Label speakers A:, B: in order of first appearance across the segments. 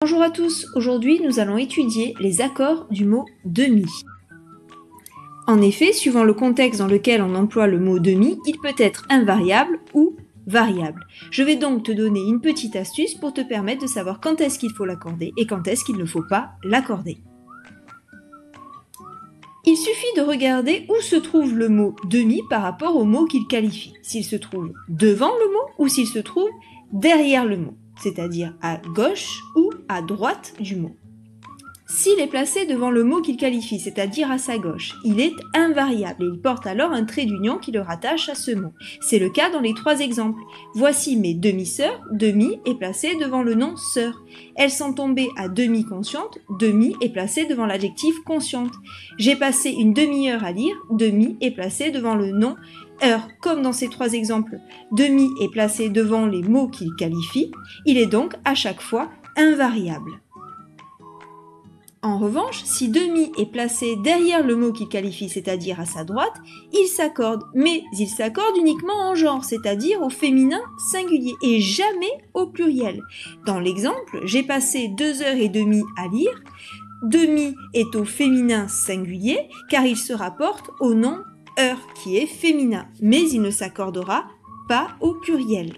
A: Bonjour à tous, aujourd'hui nous allons étudier les accords du mot demi. En effet, suivant le contexte dans lequel on emploie le mot demi, il peut être invariable ou variable. Je vais donc te donner une petite astuce pour te permettre de savoir quand est-ce qu'il faut l'accorder et quand est-ce qu'il ne faut pas l'accorder. Il suffit de regarder où se trouve le mot demi par rapport au mot qu'il qualifie, s'il se trouve devant le mot ou s'il se trouve derrière le mot, c'est-à-dire à gauche ou à droite du mot. S'il est placé devant le mot qu'il qualifie, c'est-à-dire à sa gauche, il est invariable et il porte alors un trait d'union qui le rattache à ce mot. C'est le cas dans les trois exemples. Voici mes demi-sœurs, demi est placé devant le nom sœur. Elles sont tombées à demi conscientes, demi est placé devant l'adjectif consciente. J'ai passé une demi-heure à lire, demi est placé devant le nom heure. Comme dans ces trois exemples, demi est placé devant les mots qu'il qualifie, il est donc à chaque fois invariable. En revanche, si demi est placé derrière le mot qu'il qualifie, c'est-à-dire à sa droite, il s'accorde, mais il s'accorde uniquement en genre, c'est-à-dire au féminin singulier, et jamais au pluriel. Dans l'exemple, j'ai passé 2h30 à lire, demi est au féminin singulier, car il se rapporte au nom heure, qui est féminin, mais il ne s'accordera pas au pluriel.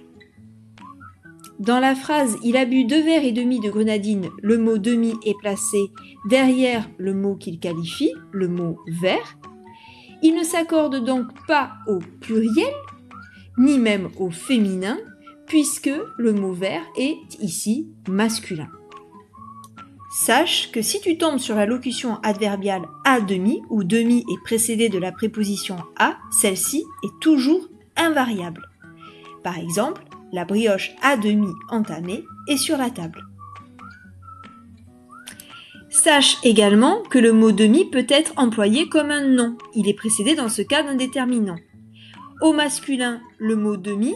A: Dans la phrase « Il a bu 2 verres et demi de grenadine », le mot « demi » est placé derrière le mot qu'il qualifie, le mot « verre ». Il ne s'accorde donc pas au pluriel, ni même au féminin, puisque le mot « verre » est ici masculin. Sache que si tu tombes sur la locution adverbiale « à demi » où « demi » est précédée de la préposition « à », celle-ci est toujours invariable. Par exemple, la brioche à demi entamée est sur la table. Sache également que le mot demi peut être employé comme un nom. Il est précédé dans ce cas d'un déterminant. Au masculin, le mot demi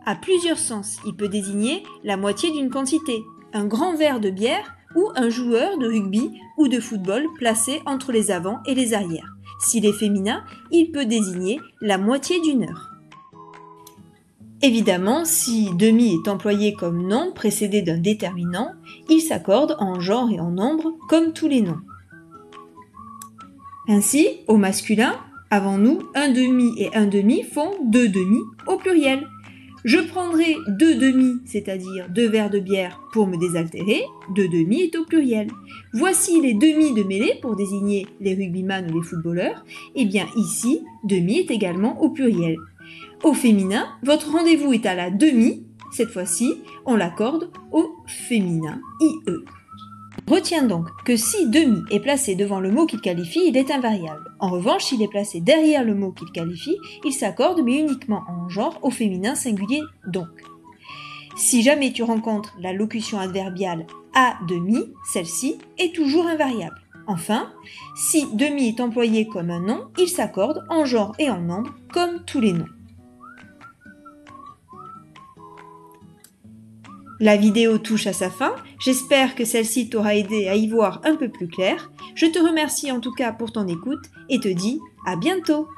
A: a plusieurs sens. Il peut désigner la moitié d'une quantité, un grand verre de bière ou un joueur de rugby ou de football placé entre les avants et les arrières. S'il est féminin, il peut désigner la moitié d'une heure. Évidemment, si demi est employé comme nom précédé d'un déterminant, il s'accorde en genre et en nombre comme tous les noms. Ainsi, au masculin, avant nous, un demi et un demi font 2 demi au pluriel. Je prendrai 2 demi, c'est-à-dire 2 verres de bière pour me désaltérer, 2 demi est au pluriel. Voici les demi de mêlée pour désigner les rugbyman ou les footballeurs, et bien ici, demi est également au pluriel. Au féminin, votre rendez-vous est à la demi, cette fois-ci, on l'accorde au féminin IE. Retiens donc que si demi est placé devant le mot qu'il qualifie, il est invariable. En revanche, s'il est placé derrière le mot qu'il qualifie, il s'accorde mais uniquement en genre au féminin singulier donc. Si jamais tu rencontres la locution adverbiale à demi, celle-ci est toujours invariable. Enfin, si demi est employé comme un nom, il s'accorde en genre et en nombre comme tous les noms. La vidéo touche à sa fin, j'espère que celle-ci t'aura aidé à y voir un peu plus clair. Je te remercie en tout cas pour ton écoute et te dis à bientôt!